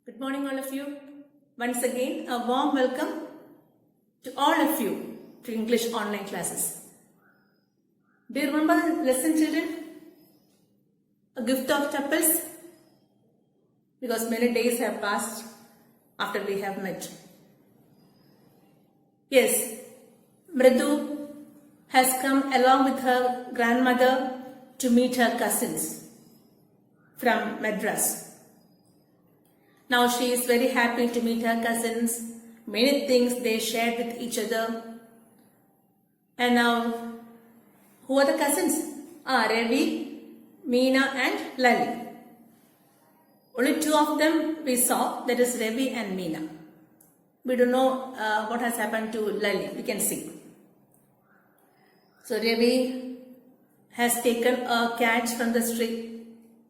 Good morning, all of you. Once again, a warm welcome to all of you to English online classes. Do you remember the lesson, children? A gift of chapels? Because many days have passed after we have met. Yes, Mridu has come along with her grandmother to meet her cousins from Madras. Now she is very happy to meet her cousins. Many things they shared with each other. And now, who are the cousins? Ravi, Meena and Lali. Only two of them we saw, that is Ravi and Meena. We don't know what has happened to Lali, we can see. So Ravi has taken a cat from the street,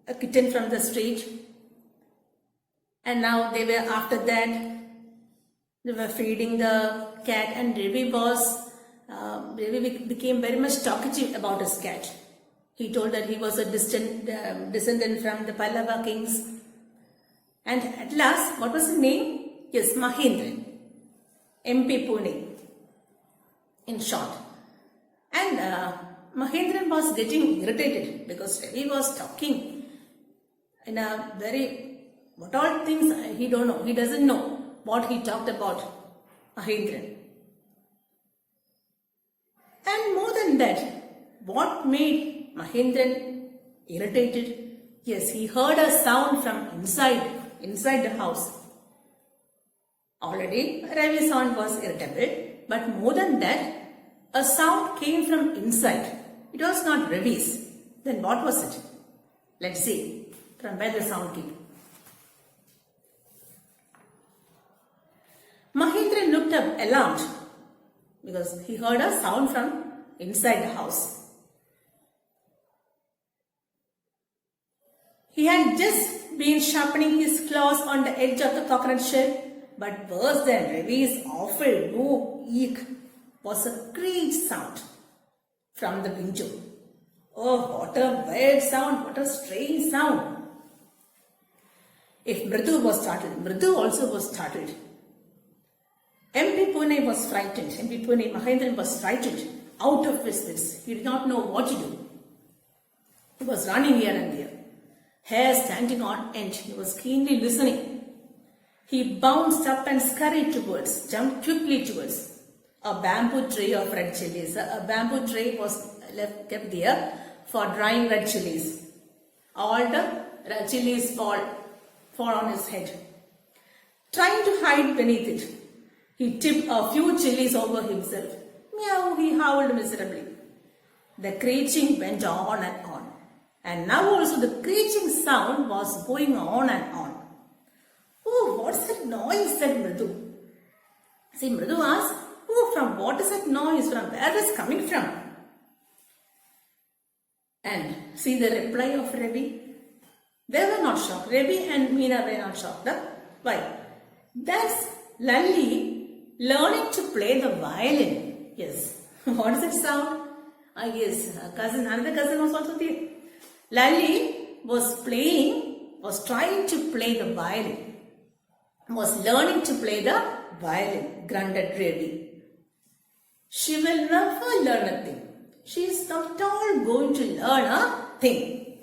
a kitten from the street. And now they were, after that, they were feeding the cat, and Ravi became very much talkative about his cat. He told that he was a descendant from the Pallava kings. And at last, what was his name? Yes, Mahendran, MP Pune, in short. And Mahendran was getting irritated because Ravi was talking in a very, what all things he don't know, he doesn't know what he talked about Mahendran. And more than that, what made Mahendran irritated? Yes, he heard a sound from inside the house. Already Ravi's sound was irritable, but more than that, a sound came from inside. It was not Ravi's. Then what was it? Let's see from where the sound came. Mahendran looked up alarmed because he heard a sound from inside the house. He had just been sharpening his claws on the edge of the coconut shell, but worse than Ravi's awful no eek was a screech sound from the window. Oh, what a weird sound, what a strange sound. If Mridu was startled, Mridu also was startled. MP Pune was frightened. MP Pune, Mahendran was frightened, out of his wits. He did not know what to do. He was running here and there, hair standing on end. He was keenly listening. He bounced up and scurried towards, jumped quickly towards a bamboo tray of red chilies. A bamboo tray was kept there for drying red chilies. All the red chilies fall on his head. Trying to hide beneath it, he tipped a few chilies over himself. Meow, he howled miserably. The screeching went on and on. And now also the screeching sound was going on and on. Oh, what's that noise? Said Mridu. See, Mridu asked, oh, from what is that noise? From where is it coming from? And see the reply of Ravi. They were not shocked. Ravi and Meena were not shocked. Huh? Why? That's Lali learning to play the violin. Yes. What is that sound? Yes, another cousin was also there. Lali was trying to play the violin. Was learning to play the violin, grunted Ravi. She will never learn a thing. She is not at all going to learn a thing.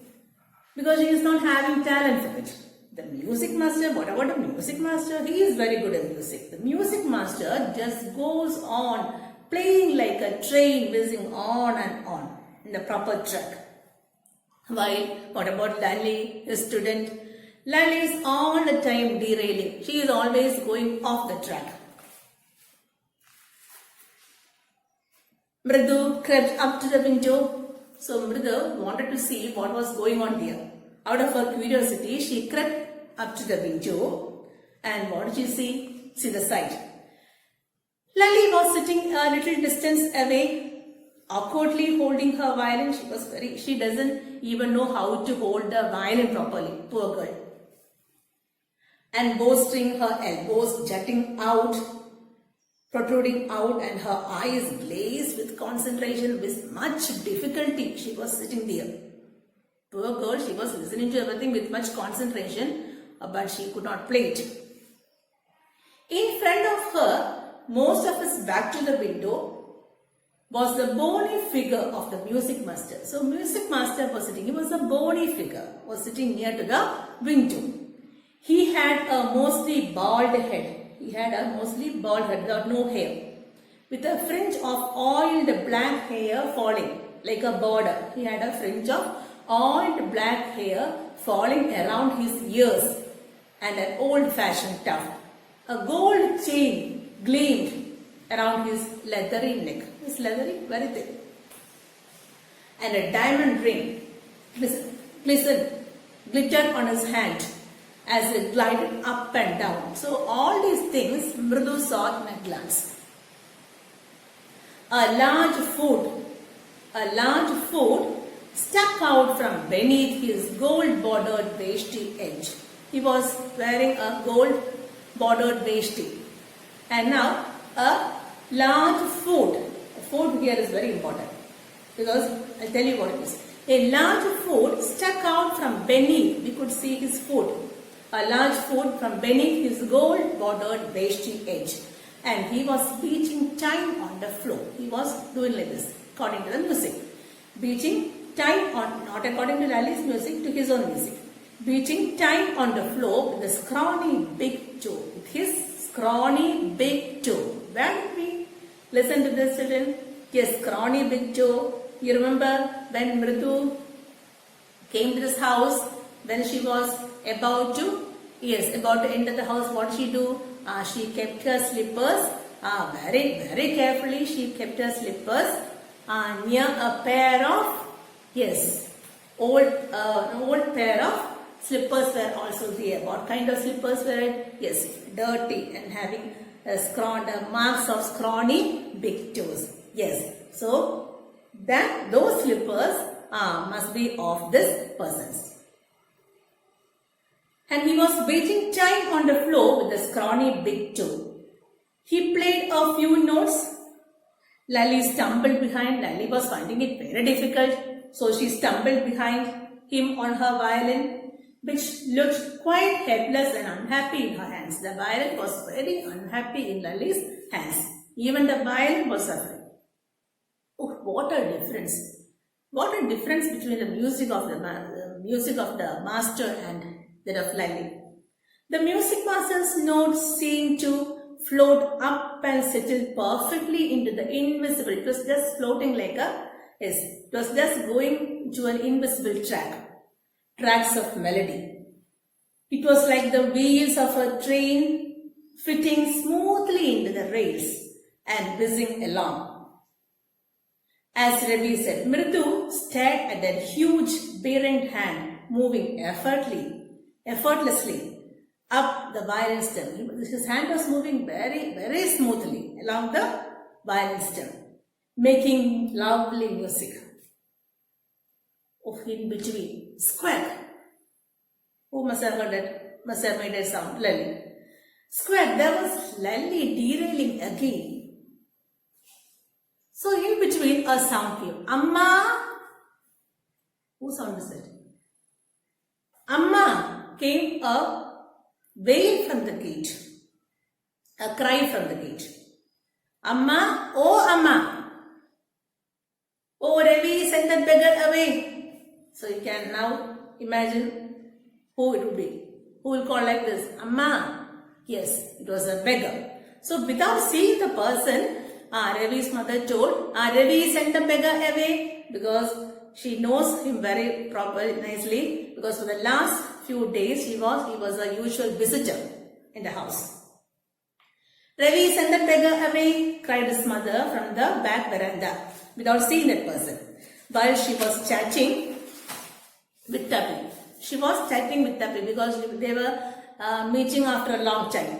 Because she is not having talent for it. The music master, what about the music master? He is very good at music. The music master just goes on playing like a train, whizzing on and on in the proper track. While, what about Lali, the student? Lali is all the time derailing. She is always going off the track. Mridu crept up to the window. So Mridu wanted to see what was going on there. Out of her curiosity, she crept up to the window, and what did she see? See the sight. Lali was sitting a little distance away, awkwardly holding her violin. She doesn't even know how to hold the violin properly, poor girl. And bowstring, her elbows jutting out, protruding out, and her eyes glazed with concentration, with much difficulty. She was sitting there. Poor girl, she was listening to everything with much concentration. but she could not play it. In front of her, most of his back to the window, was the bony figure of the music master. So music master was sitting, he was a bony figure, was sitting near to the window. He had a mostly bald head. He had a mostly bald head without no hair, with a fringe of oiled black hair falling like a border. He had a fringe of oiled black hair falling around his ears and an old-fashioned tuft. A gold chain gleamed around his leathery neck. His leathery, very thin. And a diamond ring glittered on his hand as it glided up and down. So all these things Mridu saw in a glance. A large foot stuck out from beneath his gold-bordered veshti edge. He was wearing a gold-bordered veshti. And now a large foot. Foot here is very important because I'll tell you what it is. A large foot stuck out from beneath. We could see his foot. A large foot from beneath his gold-bordered veshti edge. And he was beating time on the floor. He was doing like this, according to the music. Beating time on, not according to Lali's music, to his own music. Beating time on the floor with a scrawny big toe. With his scrawny big toe. Where did we listen to this children? Yes, scrawny big toe. You remember when Mridu came to this house, when she was about to enter the house, what did she do? She kept her slippers very carefully. She kept her slippers near a pair of old pair of slippers were also there. What kind of slippers were it? Yes, dirty and having marks of scrawny big toes. Yes, so those slippers must be of this person's. And he was beating time on the floor with a scrawny big toe. He played a few notes. Lali stumbled behind. Lali was finding it very difficult. So she stumbled behind him on her violin, which looked quite helpless and unhappy in her hands. The violin was very unhappy in Lali's hands. Even the violin was suffering. Oh, what a difference. What a difference between the music of the master and that of Lali. The music master's notes seemed to float up and settle perfectly into the invisible. It was just floating like it was just going to an invisible tracks of melody. It was like the wheels of a train fitting smoothly into the rails and whizzing along. As Ravi said, Mridu stared at that huge parent hand moving effortlessly up the violin stem. His hand was moving very smoothly along the violin stem, making lovely music. Oh, in between, squawk. Who must have heard that? Must have made a sound. Lali. Squawk. There was Lali derailing again. So in between, a sound came. Amma. Whose sound is that? Amma. Came a wail from the gate, a cry from the gate. Amma, oh Ravi, send that beggar away. So you can now imagine who it would be. Who will call like this? Amma. Yes, it was a beggar. So without seeing the person, Ravi's mother told, Ravi, send the beggar away, because she knows him very nicely, because for the last few days he was a usual visitor in the house. Ravi, send the beggar away, cried his mother from the back veranda without seeing that person. While she was chatting with Tapi. She was chatting with Tapi because they were meeting after a long time.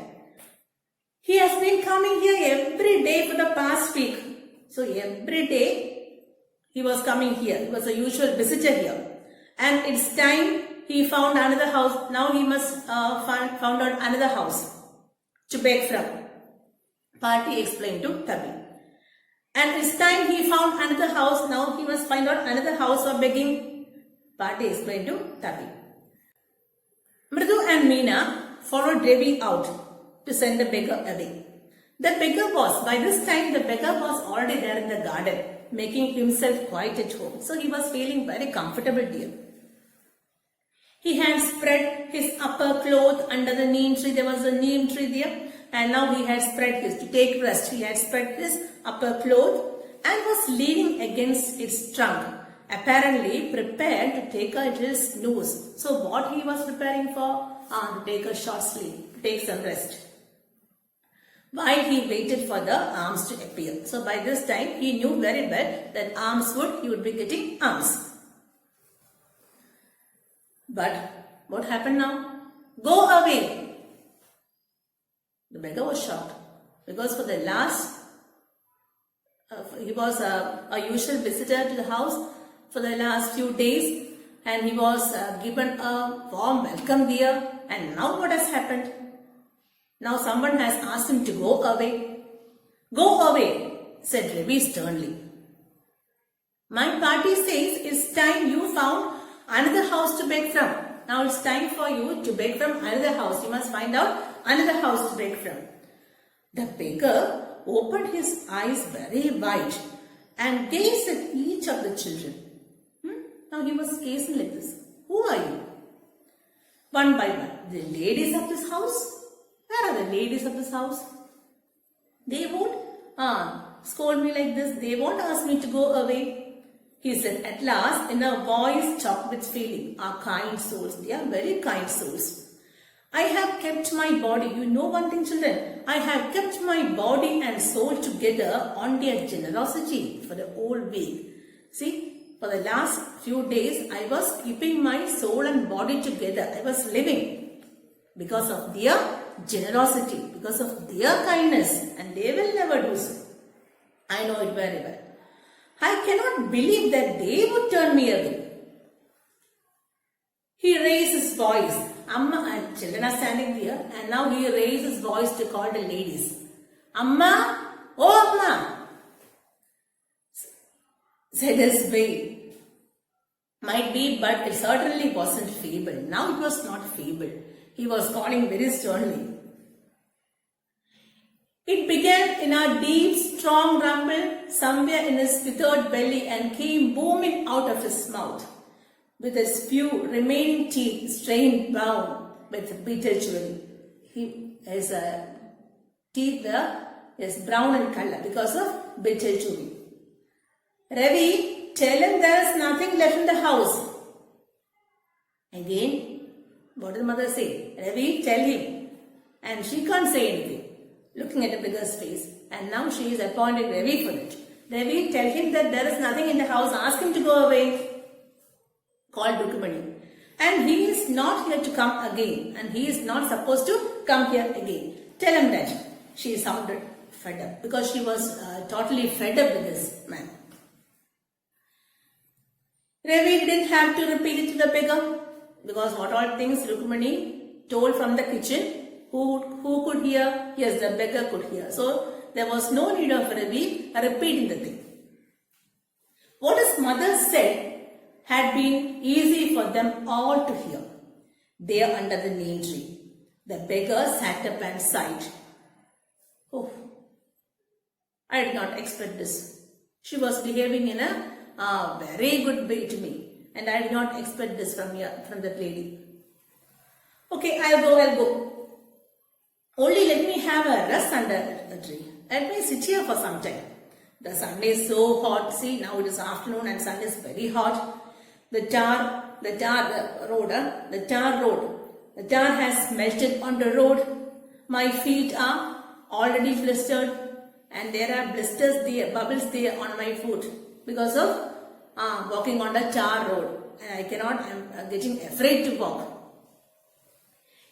He has been coming here every day for the past week. So every day he was coming here. He was a usual visitor here. And it's time he found another house. Now he must found out another house to beg from. Party explained to Tabi. And it's time he found another house. Now he must find out another house for begging. Party explained to Tabi. Mridu and Meena followed Ravi out to send the beggar away. By this time, the beggar was already there in the garden, making himself quite at home. So he was feeling very comfortable here. He had spread his upper cloth under the neem tree. There was a neem tree there. And now he had spread to take rest. He had spread his upper cloth and was leaning against its trunk, apparently prepared to take a little snooze. So what he was preparing for? To take a short sleep, to take some rest. While he waited for the arms to appear. So by this time, he knew very well that he would be getting arms. But what happened now? Go away! The beggar was shocked because for the last, he was a usual visitor to the house for the last few days, and he was given a warm welcome there. And now what has happened? Now someone has asked him to go away. Go away, said Ravi sternly. My party says it's time you found another house to beg from. Now it's time for you to beg from another house. You must find out another house to beg from. The beggar opened his eyes very wide and gazed at each of the children. Now he was gazing like this. Who are you? One by one. The ladies of this house? Where are the ladies of this house? They won't scold me like this. They won't ask me to go away. He said at last in a voice choked with feeling. Are kind souls. They are very kind souls. I have kept my body. You know one thing, children. I have kept my body and soul together on their generosity for the whole week. See, for the last few days, I was keeping my soul and body together. I was living because of their generosity, because of their kindness, and they will never do so. I know it very well. I cannot believe that they would turn me away. He raised his voice. Amma and children are standing there, and now he raised his voice to call the ladies. Amma, oh Amma, said his babe. Might be, but it certainly wasn't feeble. Now it was not feeble. He was calling very sternly. It began in a deep, strong rumble somewhere in his withered belly and came booming out of his mouth, with his few remaining teeth strained brown with bitter chewing. His teeth were brown in color because of bitter chewing. Ravi, tell him there is nothing left in the house. Again, what did the mother say? Ravi, tell him. And she can't say anything, looking at the beggar's face. And now she is appointing Ravi for it. Ravi, tell him that there is nothing in the house. Ask him to go away. Called Rukmani. And he is not here to come again. And he is not supposed to come here again. Tell him that. She sounded fed up because she was totally fed up with this man. Ravi didn't have to repeat it to the beggar because what all things Rukmani told from the kitchen, who could hear? Yes, the beggar could hear. So there was no need of Ravi repeating the thing. What his mother said had been easy for them all to hear. There under the neem tree, the beggar sat up and sighed. Oh, I did not expect this. She was behaving in a very good way to me, and I did not expect this from that lady. Okay, I'll go. Only let me have a rest under the tree. Let me sit here for some time. The sun is so hot. See, now it is afternoon and sun is very hot. The tar road has melted on the road. My feet are already blistered, and there are blisters there, bubbles there on my foot because of walking on the tar road. And I'm getting afraid to walk.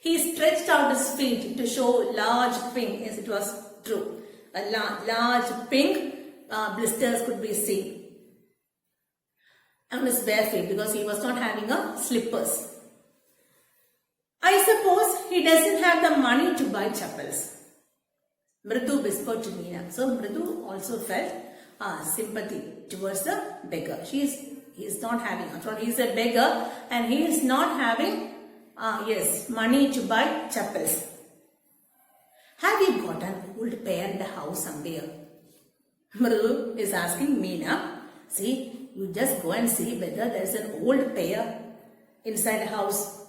He stretched out his feet to show large pink, yes, it was true. A large pink blisters could be seen on his bare feet because he was not having slippers. I suppose he doesn't have the money to buy chappals. Mridu whispered to Meena. So Mridu also felt sympathy towards the beggar. He is not having, he's a beggar and he is not having yes, money to buy chappals. Have you got an old pair in the house somewhere? Mridu is asking Meena. See, you just go and see whether there's an old pair inside the house.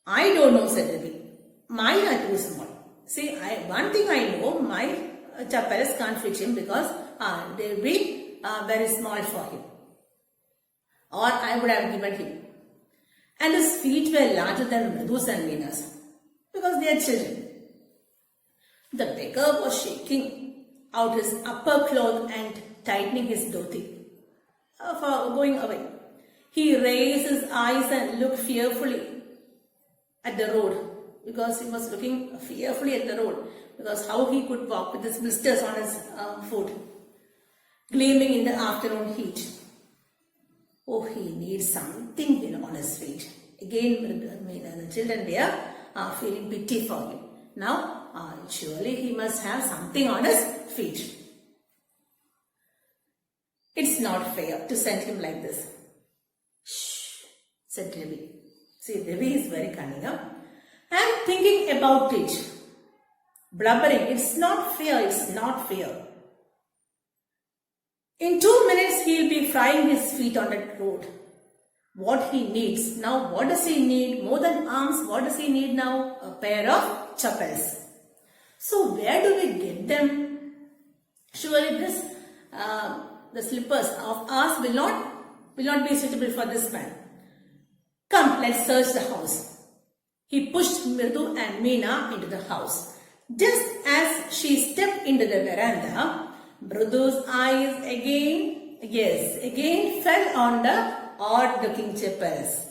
I don't know, said Ravi. Mine are too small. See, one thing I know, my chappals can't fit him because they'll be very small for him. Or I would have given him. And his feet were larger than Mridu's and Meena's because they are children. The beggar was shaking out his upper cloth and tightening his dhoti for going away. He raised his eyes and looked fearfully at the road because he was looking fearfully at the road because how he could walk with his blisters on his foot gleaming in the afternoon heat. Oh, he needs something on his feet. Again, the children there are feeling pity for him. Now, surely he must have something on his feet. It's not fair to send him like this. Shh, said Ravi. See, Ravi is very cunning. I'm thinking about it. Blubbering, it's not fair, it's not fair. In 2 minutes, he'll be frying his feet on that road. What he needs. Now, what does he need? More than arms, what does he need now? A pair of chappals. So, where do we get them? Surely the slippers of ours will not be suitable for this man. Come, let's search the house. He pushed Mridu and Meena into the house. Just as she stepped into the veranda, Mridu's eyes again fell on the odd-looking chappals.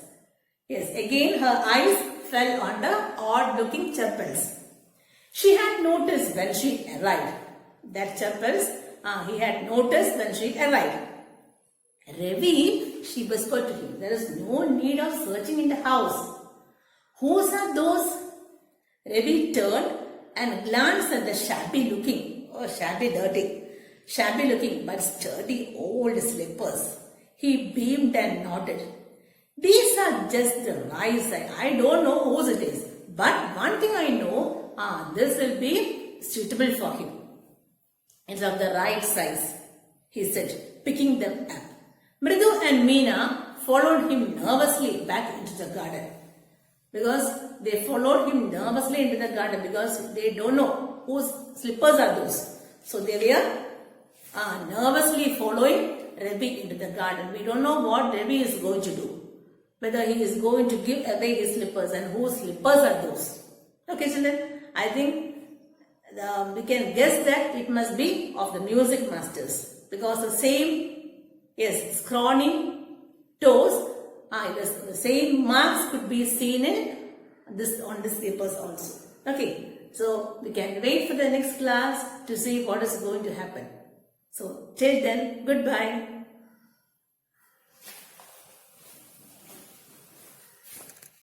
Yes, again her eyes fell on the odd-looking chappals. She had noticed when she arrived. That chappals, he had noticed when she arrived. Ravi, she whispered to him, there is no need of searching in the house. Whose are those? Ravi turned and glanced at the shabby looking but sturdy old slippers. He beamed and nodded. These are just the right size. I don't know whose it is. But one thing I know, this will be suitable for him. It's of the right size, he said, picking them up. Mridu and Meena followed him nervously back into the garden. Because they followed him nervously into the garden because they don't know whose slippers are those. So they were nervously following Ravi into the garden. We don't know what Ravi is going to do. Whether he is going to give away his slippers and whose slippers are those. Okay, children, I think we can guess that it must be of the music masters. Because the same, scrawny toes, the same marks could be seen on this papers also. Okay, so we can wait for the next class to see what is going to happen. So till then, goodbye.